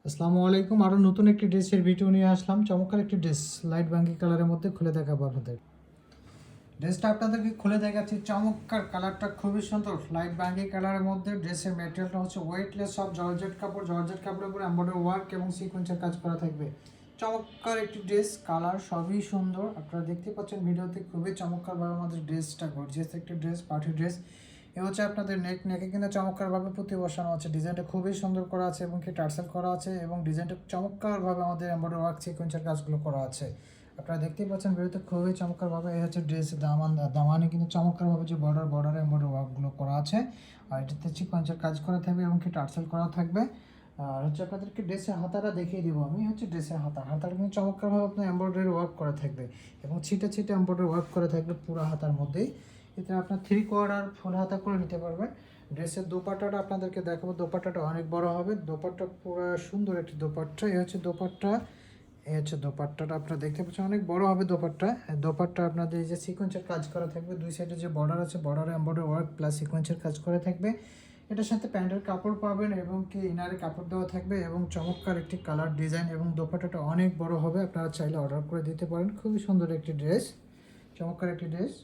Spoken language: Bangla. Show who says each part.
Speaker 1: আসসালামু আলাইকুম। আরও নতুন একটি ড্রেসের ভিডিও নিয়ে আসলাম। চমৎকার একটি ড্রেস লাইট বাঙ্গি কালারের মধ্যে খুলে দেখাবো আপনাদের। ড্রেসটা আপনাদেরকে খুলে দেখাচ্ছি। চমৎকার কালারটা খুবই সুন্দর, লাইট বাঙ্গি কালারের মধ্যে। ড্রেসের ম্যাটেরিয়ালটা হচ্ছে ওয়েটলেস সব জর্জেট কাপড়। জর্জেট কাপড়ের উপরে এমব্রয়ডারি ওয়ার্ক এবং সিকোয়েন্সের কাজ করা থাকবে। চমৎকার একটি ড্রেস, কালার সবই সুন্দর। আপনারা দেখতে পাচ্ছেন ভিডিওতে খুবই চমৎকারভাবে আমাদের ড্রেসটা গর্জিয়াস একটি ড্রেস, পার্টি ড্রেস। এ হচ্ছে আপনাদের নেকে কিন্তু চমৎকারভাবে পুঁতি বসানো আছে। ডিজাইনটা খুবই সুন্দর করা আছে এবং কি টার্সেল করা আছে এবং ডিজাইনটা চমৎকারভাবে আমাদের এমব্রয়ডারি ওয়ার্ক সিকোয়েন্সের কাজগুলো করা আছে। আপনারা দেখতেই পাচ্ছেন ভিডিওতে খুবই চমৎকারভাবে। এই হচ্ছে ড্রেসের দামানে কিন্তু চমৎকারভাবে যে বর্ডারে এমব্রয়ডারি ওয়ার্কগুলো করা আছে। আর এটাতে সিকোয়েন্সের কাজ করা থাকবে এবং কি টার্সেল করা থাকবে। আর হচ্ছে আপনাদেরকে ড্রেসের হাতাটা দেখিয়ে দিব আমি। হচ্ছে ড্রেসের হাতাটা কিন্তু চমৎকারভাবে আপনার এমব্রয়ডারি ওয়ার্ক করা থাকবে এবং ছিটে ছিটে এমব্রয়ডারি ওয়ার্ক করা থাকবে পুরো হাতার মধ্যেই। এতে আপনার 3/4 ফুল হাতা করে নিতে পারবেন। ড্রেসের দোপাট্টাটা আপনাদেরকে দেখাবো। দোপাট্টাটা অনেক বড় হবে। দোপাট্টা পুরো সুন্দর একটি দোপাট্টা। এই হচ্ছে দোপাট্টা। এই হচ্ছে দোপাট্টাটা আপনারা দেখতে পাচ্ছেন, অনেক বড় হবে দোপাট্টা। দোপাট্টা আপনাদের এই যে সিকোয়েন্সের কাজ করা থাকবে, দুই সাইডে যে বর্ডার আছে বর্ডারে এমব্রয়ডারি ওয়ার্ক প্লাস সিকোয়েন্সের কাজ করা থাকবে। এটার সাথে প্যান্টের কাপড় পাবেন এবং কি ইনারে কাপড় দেওয়া থাকবে এবং চমৎকার একটি কালার ডিজাইন এবং দোপাট্টাটা অনেক বড় হবে। আপনারা চাইলে অর্ডার করে দিতে পারেন। খুবই সুন্দর একটি ড্রেস, চমৎকার একটি ড্রেস।